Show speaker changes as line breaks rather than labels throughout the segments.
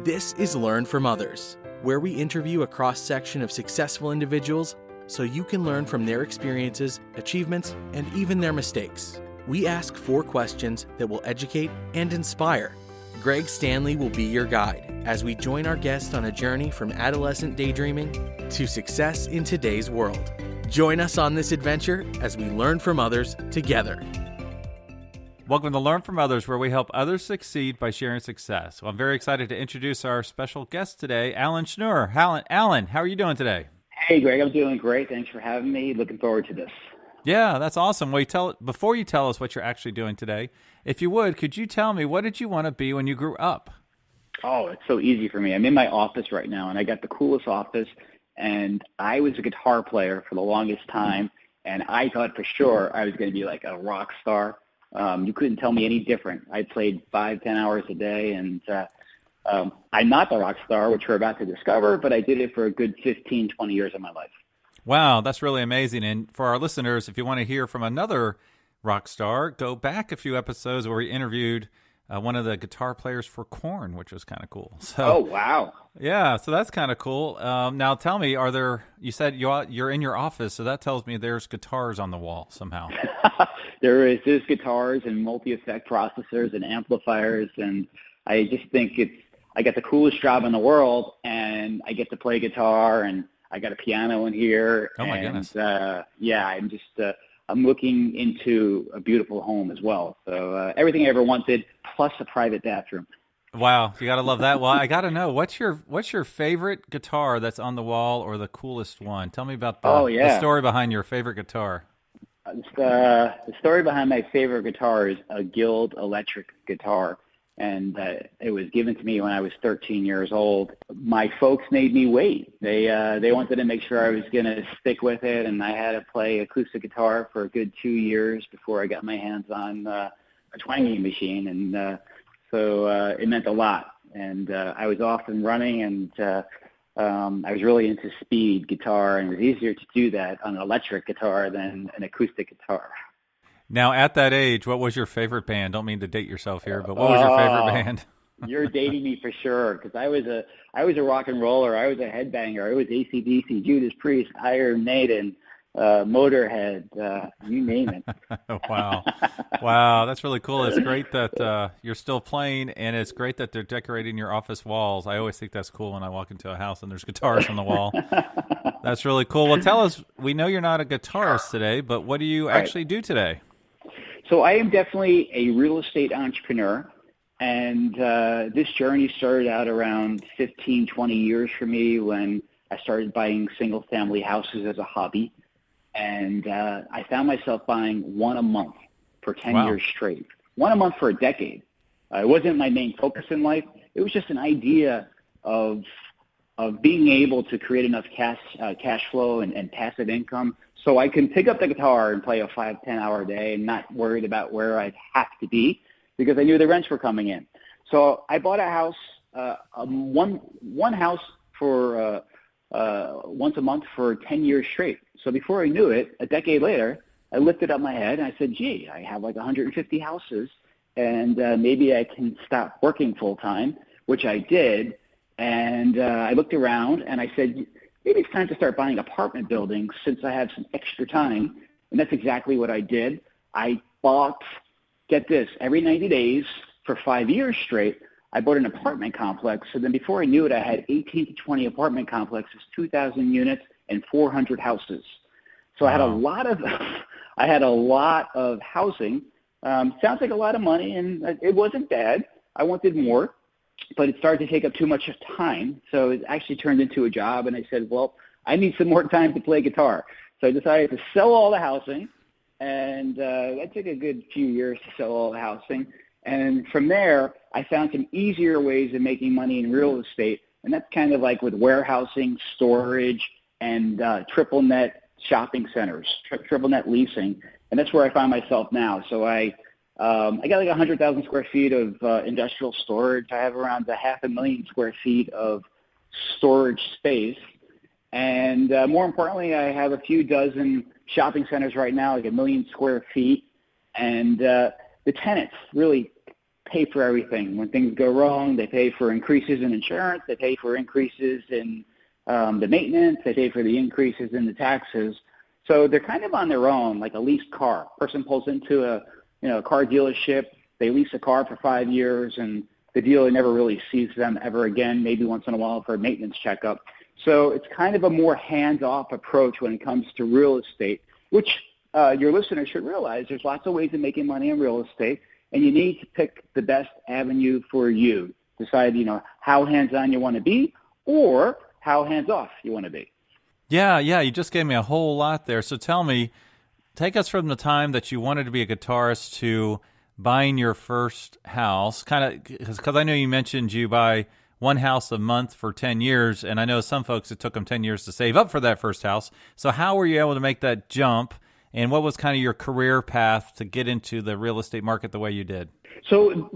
This is Learn from Others, where we interview a cross-section of successful individuals so you can learn from their experiences, achievements, and even their mistakes. We ask 4 questions that will educate and inspire. Greg Stanley will be your guide as we join our guest on a journey from adolescent daydreaming to success in today's world. Join us on this adventure as we learn from others together.
Welcome to Learn from Others, where we help others succeed by sharing success. Well, I'm very excited to introduce our special guest today, Alan Schnur. Alan, how are you doing today?
Hey, Greg, I'm doing great. Thanks for having me. Looking forward to this.
Yeah, that's awesome. Well, before you tell us what you're actually doing today, if you would, could you tell me, what did you want to be when you grew up?
Oh, it's so easy for me. I'm in my office right now, and I got the coolest office, and I was a guitar player for the longest time, and I thought for sure I was going to be like a rock star. You couldn't tell me any different. I played 5-10 hours a day, and I'm not the rock star, which we're about to discover, but I did it for a good 15, 20 years of my life.
Wow, that's really amazing. And for our listeners, if you want to hear from another rock star, go back a few episodes where we interviewed one of the guitar players for Korn, which was kind of cool. So,
oh, wow.
Yeah, so that's kind of cool. Now tell me, you said you're in your office, so that tells me there's guitars on the wall somehow.
There's guitars and multi-effect processors and amplifiers, and I just think I got the coolest job in the world, and I get to play guitar, and I got a piano in here.
Oh my goodness.
Yeah, I'm looking into a beautiful home as well. So everything I ever wanted, plus a private bathroom.
Wow, you got to love that. Well, I got to know, what's your favorite guitar that's on the wall, or the coolest one? Tell me about the story behind your favorite guitar.
The story behind my favorite guitar is a Guild electric guitar, and it was given to me when I was 13 years old. My folks made me wait. They wanted to make sure I was going to stick with it, and I had to play acoustic guitar for a good 2 years before I got my hands on a twanging machine, and so it meant a lot. And I was off and running, and I was really into speed guitar, and it was easier to do that on an electric guitar than an acoustic guitar.
Now, at that age, what was your favorite band? Don't mean to date yourself here, but what was your favorite band?
You're dating me for sure, because I was a rock and roller. I was a headbanger. I was AC/DC, Judas Priest, Iron Maiden, Motorhead, you name it. Wow, that's really cool. It's great that you're still playing, and it's great that they're decorating your office walls. I always think that's cool when I walk into a house and there's guitars on the wall. That's really cool. Well, tell us, we know you're not a guitarist today, but what do you actually do today? So I am definitely a real estate entrepreneur, and this journey started out around 15, 20 years for me when I started buying single-family houses as a hobby. And I found myself buying one a month for 10 years straight. One a month for a decade. It wasn't my main focus in life. It was just an idea of being able to create enough cash flow and passive income so I can pick up the guitar and play a 5-10 hour day and not worried about where I'd have to be because I knew the rents were coming in. So I bought a house, one house for once a month for 10 years straight. So before I knew it, a decade later, I lifted up my head and I said, gee, I have like 150 houses, and maybe I can stop working full time, which I did. And I looked around and I said, maybe it's time to start buying apartment buildings since I have some extra time. And that's exactly what I did. I bought, get this, every 90 days for 5 years straight, I bought an apartment complex. So then before I knew it, I had 18 to 20 apartment complexes, 2,000 units, and 400 houses. So I had a lot of housing. Sounds like a lot of money, and it wasn't bad. I wanted more, but it started to take up too much time. So it actually turned into a job, and I said, well, I need some more time to play guitar. So I decided to sell all the housing, and that took a good few years to sell all the housing. And from there, I found some easier ways of making money in real estate, and that's kind of like with warehousing, storage, and triple net shopping centers, triple net leasing, and that's where I find myself now. So I got like 100,000 square feet of industrial storage. I have around 500,000 square feet of storage space, and more importantly, I have a few dozen shopping centers right now, like 1 million square feet, and the tenants really pay for everything. When things go wrong, they pay for increases in insurance, they pay for increases in the maintenance, they pay for the increases in the taxes. So they're kind of on their own, like a leased car. Person pulls into a car dealership, they lease a car for 5 years, and the dealer never really sees them ever again, maybe once in a while for a maintenance checkup. So it's kind of a more hands-off approach when it comes to real estate, which your listeners should realize there's lots of ways of making money in real estate, and you need to pick the best avenue for you. Decide, how hands-on you want to be or how hands-off you want to be.
Yeah, you just gave me a whole lot there. So tell me, take us from the time that you wanted to be a guitarist to buying your first house, kind of, because I know you mentioned you buy one house a month for 10 years, and I know some folks it took them 10 years to save up for that first house. So how were you able to make that jump, and what was kind of your career path to get into the real estate market the way you did?
So,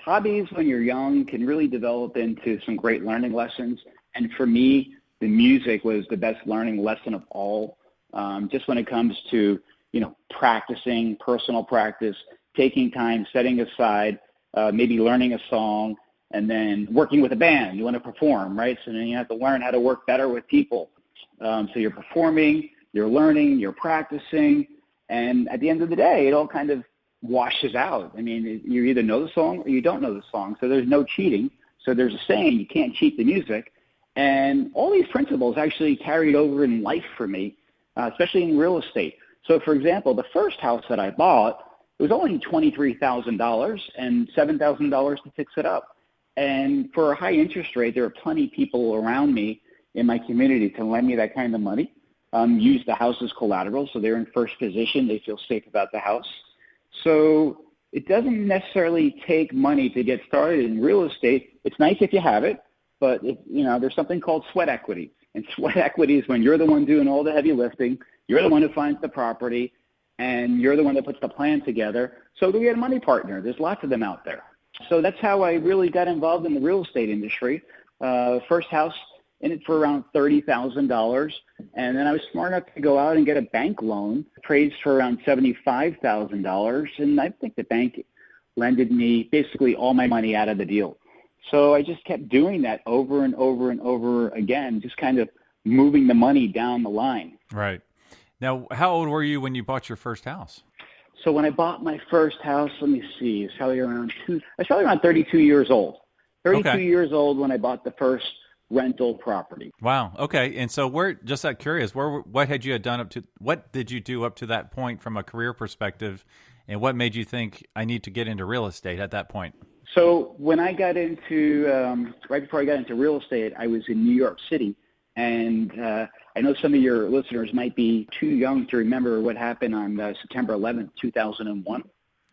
hobbies when you're young can really develop into some great learning lessons, and for me, the music was the best learning lesson of all, just when it comes to, practicing, personal practice, taking time, setting aside, maybe learning a song, and then working with a band. You want to perform, right? So then you have to learn how to work better with people. So you're performing, you're learning, you're practicing, and at the end of the day, it all kind of washes out. I mean, you either know the song or you don't know the song, so there's no cheating. So there's a saying, you can't cheat the music. And all these principles actually carried over in life for me, especially in real estate. So, for example, the first house that I bought, it was only $23,000 and $7,000 to fix it up. And for a high interest rate, there are plenty of people around me in my community to lend me that kind of money, use the house as collateral, so they're in first position. They feel safe about the house. So it doesn't necessarily take money to get started in real estate. It's nice if you have it. But, there's something called sweat equity. And sweat equity is when you're the one doing all the heavy lifting, you're the one who finds the property, and you're the one that puts the plan together. So do we get a money partner? There's lots of them out there. So that's how I really got involved in the real estate industry. First house in it for around $30,000. And then I was smart enough to go out and get a bank loan, appraised for around $75,000. And I think the bank lended me basically all my money out of the deal. So I just kept doing that over and over and over again, just kind of moving the money down the line.
Right. Now, how old were you when you bought your first house?
So when I bought my first house, let me see, I was probably around 32 years old. 32 years old when I bought the first rental property.
Wow. Okay. And so just out curious, what did you do up to that point from a career perspective, and what made you think I need to get into real estate at that point?
So when I got into, right before I got into real estate, I was in New York City. And I know some of your listeners might be too young to remember what happened on September 11th, 2001.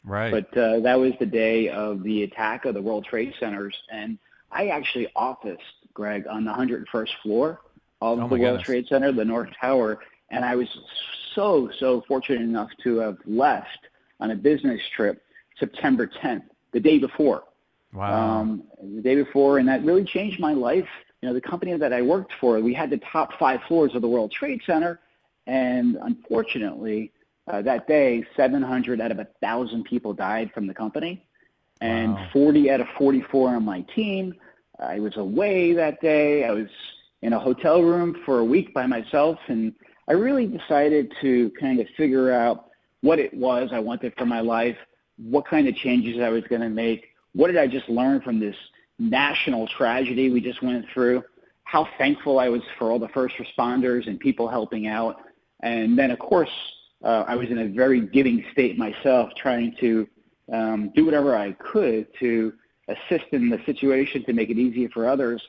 Right.
But that was the day of the attack of the World Trade Centers. And I actually officed, Greg, on the 101st floor of the World Trade Center, the North Tower. And I was so fortunate enough to have left on a business trip September 10th. The day before.
Wow.
The day before, and that really changed my life. The company that I worked for, we had the top 5 floors of the World Trade Center, and unfortunately, that day, 700 out of 1,000 people died from the company, and 40 out of 44 on my team. I was away that day. I was in a hotel room for a week by myself, and I really decided to kind of figure out what it was I wanted for my life, what kind of changes I was going to make, what did I just learn from this national tragedy we just went through, how thankful I was for all the first responders and people helping out. And then, of course, I was in a very giving state myself, trying to do whatever I could to assist in the situation to make it easier for others.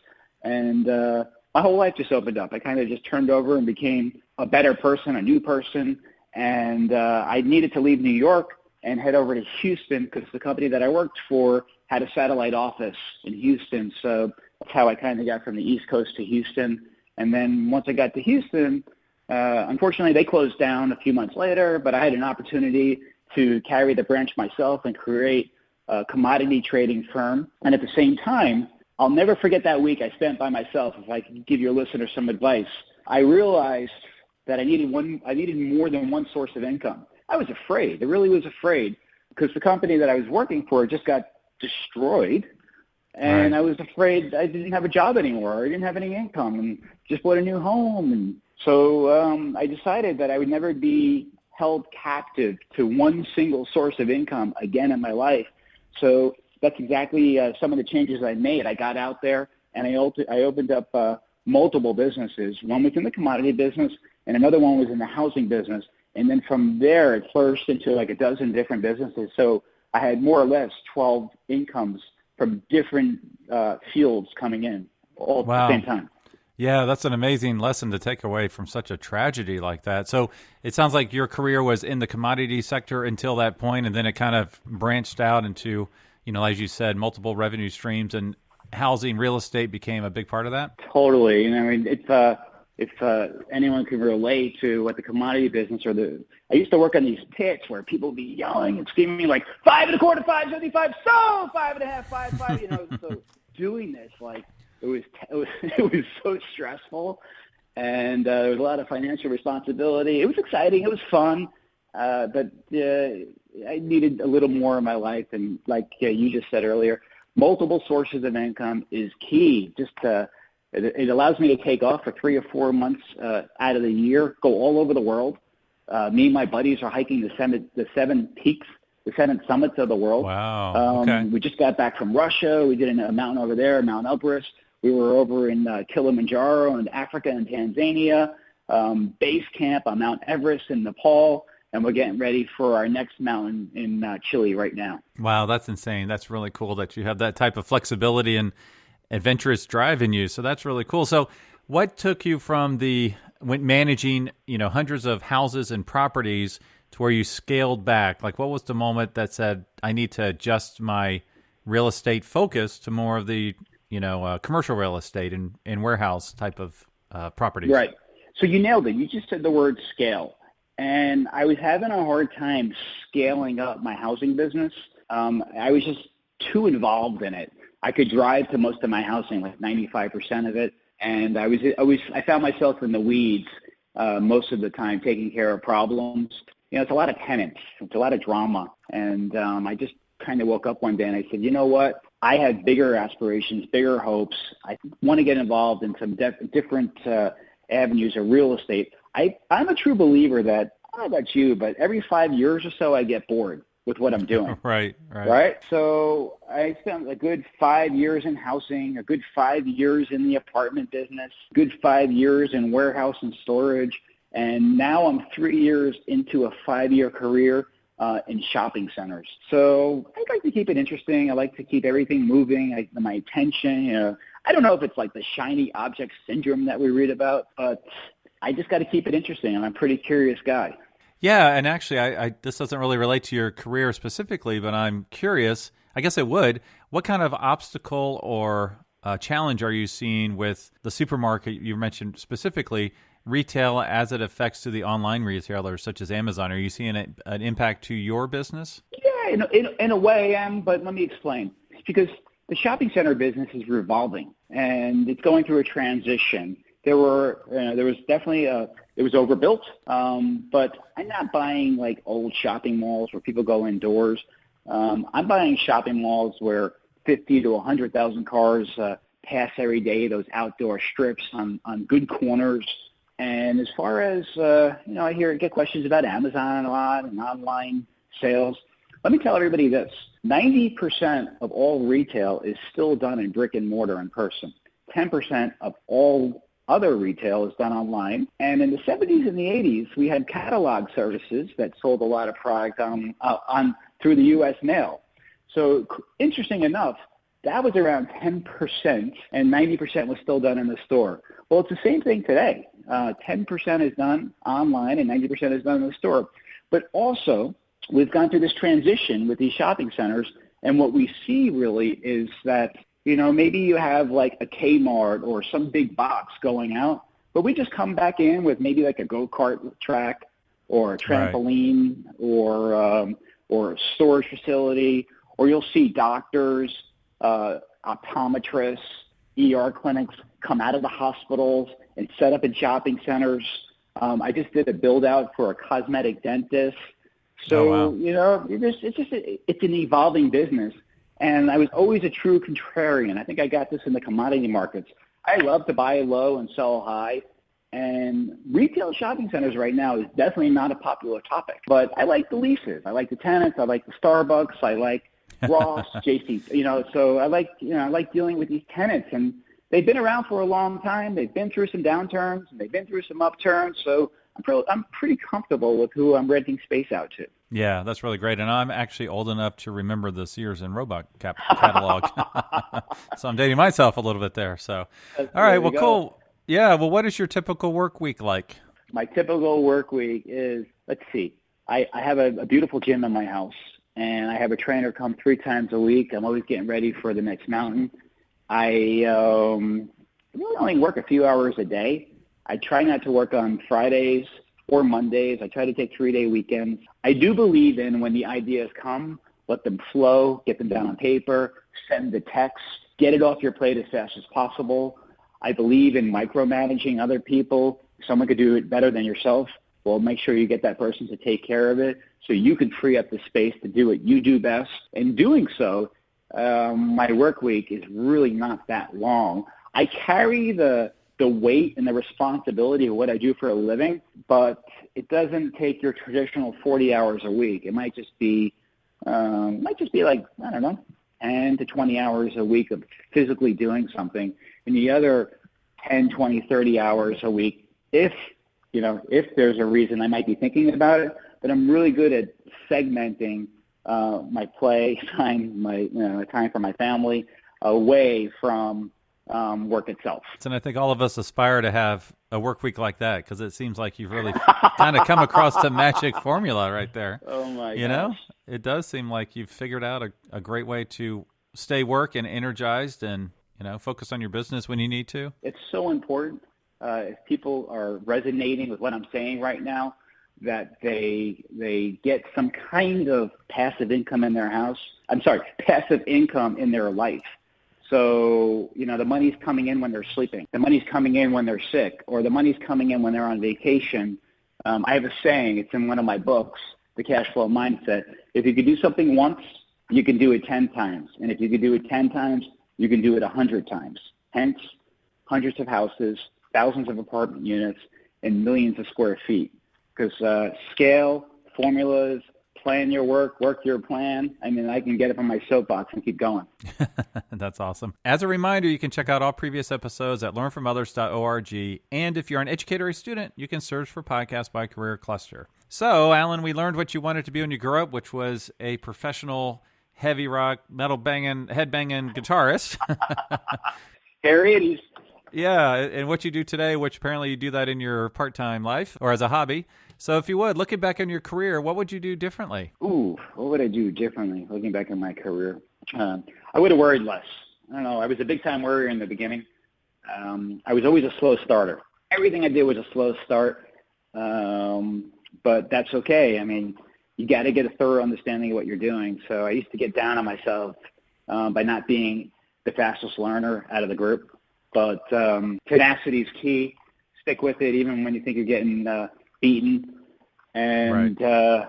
And my whole life just opened up. I kind of just turned over and became a better person, a new person. And I needed to leave New York and head over to Houston because the company that I worked for had a satellite office in Houston. So that's how I kind of got from the East Coast to Houston. And then once I got to Houston, unfortunately they closed down a few months later, but I had an opportunity to carry the branch myself and create a commodity trading firm. And at the same time, I'll never forget that week I spent by myself. If I could give your listeners some advice, I realized that I needed more than one source of income. I was afraid. I really was afraid. because the company that I was working for just got destroyed. And
Right.
I was afraid I didn't have a job anymore. I didn't have any income and just bought a new home. And so I decided that I would never be held captive to one single source of income again in my life. So that's exactly some of the changes I made. I got out there and I opened up multiple businesses. One was in the commodity business and another one was in the housing business. And then from there, it flourished into like a dozen different businesses. So I had more or less 12 incomes from different fields coming in all at
Wow.
the same time.
Yeah, that's an amazing lesson to take away from such a tragedy like that. So it sounds like your career was in the commodity sector until that point, and then it kind of branched out into, as you said, multiple revenue streams, and housing, real estate became a big part of that?
Totally. And I mean, if anyone can relate to what the commodity business I used to work on these pits where people would be yelling and screaming like 5 1/4, 5.75, so 5 1/2, 5. So doing this, like it was so stressful, and there was a lot of financial responsibility. It was exciting. It was fun, but I needed a little more in my life. And like you just said earlier, multiple sources of income is key. It allows me to take off for 3 or 4 months out of the year, go all over the world. Me and my buddies are hiking the seven peaks, the 7 summits of the world.
Wow. Okay.
We just got back from Russia. We did a mountain over there, Mount Elbrus. We were over in Kilimanjaro in Africa and Tanzania, base camp on Mount Everest in Nepal, and we're getting ready for our next mountain in Chile right now.
Wow, that's insane. That's really cool that you have that type of flexibility and adventurous drive in you. So that's really cool. So what took you from when managing, hundreds of houses and properties to where you scaled back? Like, what was the moment that said, I need to adjust my real estate focus to more of the, commercial real estate and warehouse type of properties?
Right. So you nailed it. You just said the word scale. And I was having a hard time scaling up my housing business. I was just too involved in it. I could drive to most of my housing, like 95% of it, and I found myself in the weeds most of the time, taking care of problems. It's a lot of tenants, it's a lot of drama, and I just kind of woke up one day and I said, you know what? I have bigger aspirations, bigger hopes. I want to get involved in some different avenues of real estate. I'm a true believer that, I don't know about you, but every 5 years or so I get bored with what I'm doing.
Right.
So I spent a good 5 years in housing, a good 5 years in the apartment business, a good 5 years in warehouse and storage, and now I'm 3 years into a 5-year career in shopping centers. So I like to keep it interesting. I like to keep everything moving, my attention. I don't know if it's like the shiny object syndrome that we read about, but I just got to keep it interesting, and I'm a pretty curious guy.
Yeah, and actually, I this doesn't really relate to your career specifically, but I'm curious. I guess it would. What kind of obstacle or challenge are you seeing with the supermarket you mentioned specifically, retail as it affects to the online retailers such as Amazon? Are you seeing an impact to your business?
Yeah, in a way, but let me explain. It's because the shopping center business is revolving, and it's going through a transition. There was definitely it was overbuilt, but I'm not buying like old shopping malls where people go indoors. I'm buying shopping malls where 50 to 100,000 cars pass every day, those outdoor strips on good corners. And as far as, I get questions about Amazon a lot and online sales. Let me tell everybody this. 90% of all retail is still done in brick and mortar in person. 10% of all other retail is done online. And in the 70s and the 80s, we had catalog services that sold a lot of product on through the U.S. mail. So interesting enough, that was around 10%, and 90% was still done in the store. Well, it's the same thing today. 10% is done online, and 90% is done in the store. But also, we've gone through this transition with these shopping centers, and what we see really is that, maybe you have like a Kmart or some big box going out, but we just come back in with maybe like a go-kart track or a trampoline or a storage facility, or you'll see doctors, optometrists, ER clinics come out of the hospitals and set up in shopping centers. I just did a build-out for a cosmetic dentist. So,
wow.
it's an evolving business. And I was always a true contrarian. I think I got this in the commodity markets. I love to buy low and sell high. And retail shopping centers right now is definitely not a popular topic. But I like the leases. I like the tenants. I like the Starbucks. I like Ross, JC. So I like dealing with these tenants. And they've been around for a long time. They've been through some downturns, and they've been through some upturns. So I'm pretty comfortable with who I'm renting space out to.
Yeah, that's really great. And I'm actually old enough to remember the Sears and Roebuck catalog. So I'm dating myself a little bit there. So, all right, well, cool. Yeah, well, what is your typical work week like?
My typical work week is, let's see, I have a beautiful gym in my house, and I have a trainer come 3 times a week. I'm always getting ready for the next mountain. I really only work a few hours a day. I try not to work on Fridays or Mondays. I try to take 3-day weekends. I do believe in when the ideas come, let them flow, get them down on paper, send the text, get it off your plate as fast as possible. I believe in micromanaging other people. Someone could do it better than yourself. Well, make sure you get that person to take care of it so you can free up the space to do what you do best. In doing so, my work week is really not that long. I carry the weight and the responsibility of what I do for a living, but it doesn't take your traditional 40 hours a week. It might just be like, I don't know, 10 to 20 hours a week of physically doing something. And the other 10, 20, 30 hours a week, if there's a reason I might be thinking about it, but I'm really good at segmenting my play time, my time for my family away from work itself.
And I think all of us aspire to have a work week like that because it seems like you've really kind of come across the magic formula right there.
Oh, my gosh.
It does seem like you've figured out a great way to stay work and energized and, focus on your business when you need to.
It's so important. If people are resonating with what I'm saying right now, that they get some kind of passive income in their house. Passive income in their life. So, the money's coming in when they're sleeping. The money's coming in when they're sick, or the money's coming in when they're on vacation. I have a saying, it's in one of my books, The Cash Flow Mindset. If you could do something once, you can do it 10 times. And if you could do it 10 times, you can do it 100 times. Hence, hundreds of houses, thousands of apartment units, and millions of square feet. Because scale, formulas, plan your work your plan. I mean, I can get up on my soapbox and keep going.
That's awesome. As a reminder, you can check out all previous episodes at learnfromothers.org. And if you're an educator or student, you can search for Podcast by Career Cluster. So, Alan, we learned what you wanted to be when you grew up, which was a professional heavy rock, metal banging, head banging guitarist.
There it is.
Yeah, and what you do today, which apparently you do that in your part-time life or as a hobby. So if you would, looking back on your career, what would you do differently?
Ooh, what would I do differently looking back on my career? I would have worried less. I don't know. I was a big-time worrier in the beginning. I was always a slow starter. Everything I did was a slow start, but that's okay. I mean, you got to get a thorough understanding of what you're doing. So I used to get down on myself by not being the fastest learner out of the group. But tenacity is key. Stick with it even when you think you're getting beaten. And,
right.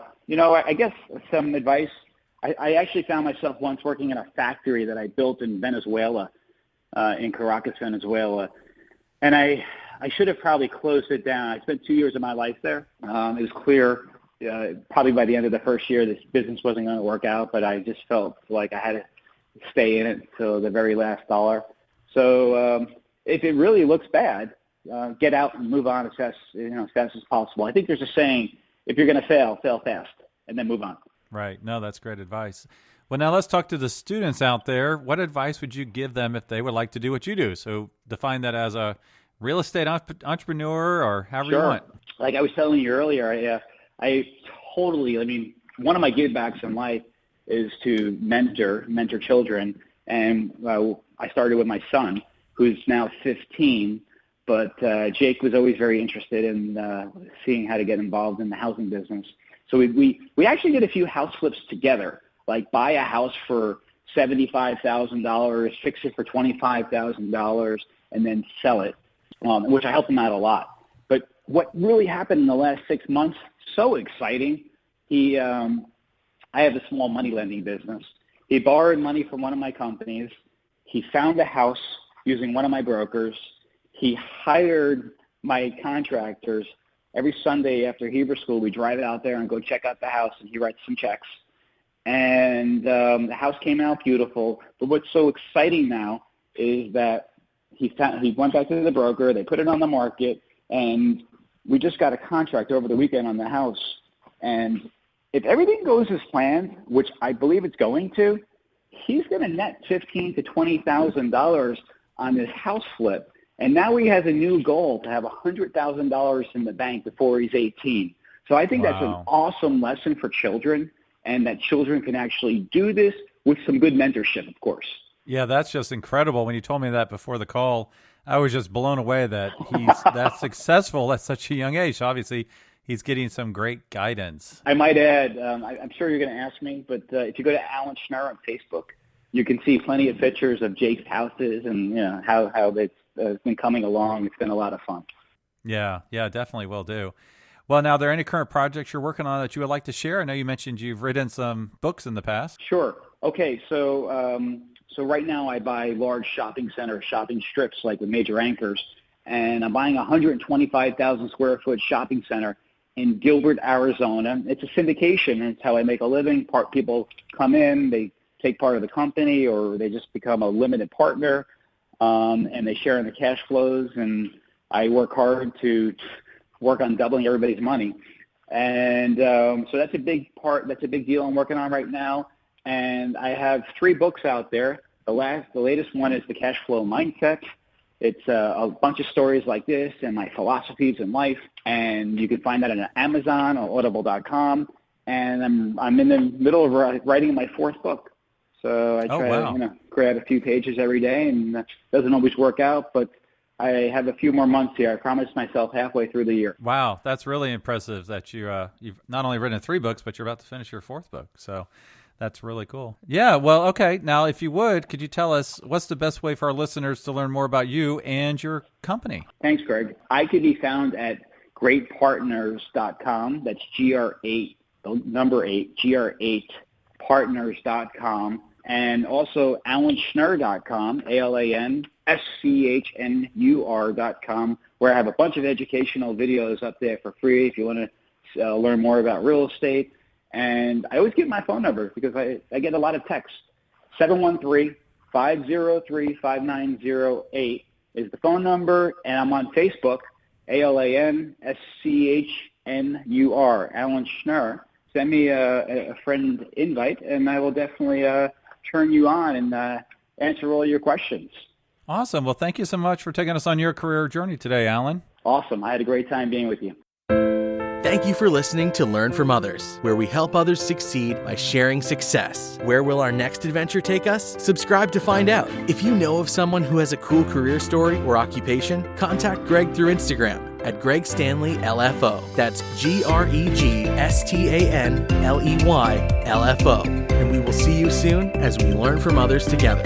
I guess some advice. I actually found myself once working in a factory that I built in Venezuela, in Caracas, Venezuela. And I should have probably closed it down. I spent 2 years of my life there. It was clear probably by the end of the first year this business wasn't going to work out, but I just felt like I had to stay in it till the very last dollar. So if it really looks bad, get out and move on as fast as possible. I think there's a saying, if you're going to fail fast, and then move on.
Right. No, that's great advice. Well, now let's talk to the students out there. What advice would you give them if they would like to do what you do? So define that as a real estate entrepreneur or however you want.
Like I was telling you earlier, one of my give backs in life is to mentor children. And I started with my son, who's now 15, but Jake was always very interested in seeing how to get involved in the housing business. So we actually did a few house flips together, like buy a house for $75,000, fix it for $25,000, and then sell it, which I helped him out a lot. But what really happened in the last 6 months, so exciting, I have a small money lending business. He borrowed money from one of my companies. He found a house using one of my brokers. He hired my contractors. Every Sunday after Hebrew school, we drive out there and go check out the house, and he writes some checks. And the house came out beautiful. But what's so exciting now is that he went back to the broker. They put it on the market, and we just got a contract over the weekend on the house. And if everything goes as planned, which I believe it's going to, he's going to net $15,000 to $20,000 on this house flip. And now he has a new goal to have $100,000 in the bank before he's 18. So I think that's an awesome lesson for children, and that children can actually do this with some good mentorship, of course.
Yeah, that's just incredible. When you told me that before the call, I was just blown away that he's that successful at such a young age. Obviously, he's getting some great guidance.
I might add, I'm sure you're going to ask me, but if you go to Alan Schnur on Facebook, you can see plenty of pictures of Jake's houses and how it's been coming along. It's been a lot of fun.
Yeah, definitely will do. Well, now, are there any current projects you're working on that you would like to share? I know you mentioned you've written some books in the past.
Sure. Okay, so right now I buy large shopping strips like with major anchors, and I'm buying a 125,000 square foot shopping center in Gilbert, Arizona. It's a syndication, and it's how I make a living. People come in, they take part of the company, or they just become a limited partner, and they share in the cash flows, and I work hard to work on doubling everybody's money. And so that's a big deal I'm working on right now. And I have 3 books out there. The latest one is The Cash Flow Mindset. It's a bunch of stories like this and my philosophies in life. And you can find that on Amazon or audible.com. And I'm in the middle of writing my 4th book. So I try to create a few pages every day, and that doesn't always work out, but I have a few more months here. I promised myself halfway through the year. Wow,
that's really impressive that you've not only written 3 books, but you're about to finish your 4th book. So that's really cool. Yeah, well, okay. Now, if you would, could you tell us what's the best way for our listeners to learn more about you and your company?
Thanks, Greg. I could be found at greatpartners.com. That's GR8, the number 8, GR8 partners.com. And also alanschnur.com, AlanSchnur.com, where I have a bunch of educational videos up there for free if you want to learn more about real estate. And I always give my phone number because I get a lot of texts. 713-503-5908 is the phone number, and I'm on Facebook, AlanSchnur, Alan Schnur. Send me a friend invite, and I will definitely turn you on and answer all your questions.
Awesome. Well, thank you so much for taking us on your career journey today, Alan.
Awesome. I had a great time being with you.
Thank you for listening to Learn from Others, where we help others succeed by sharing success. Where will our next adventure take us? Subscribe to find out. If you know of someone who has a cool career story or occupation, contact Greg through Instagram at Greg Stanley LFO. That's GregStanley LFO. And we will see you soon as we learn from others together.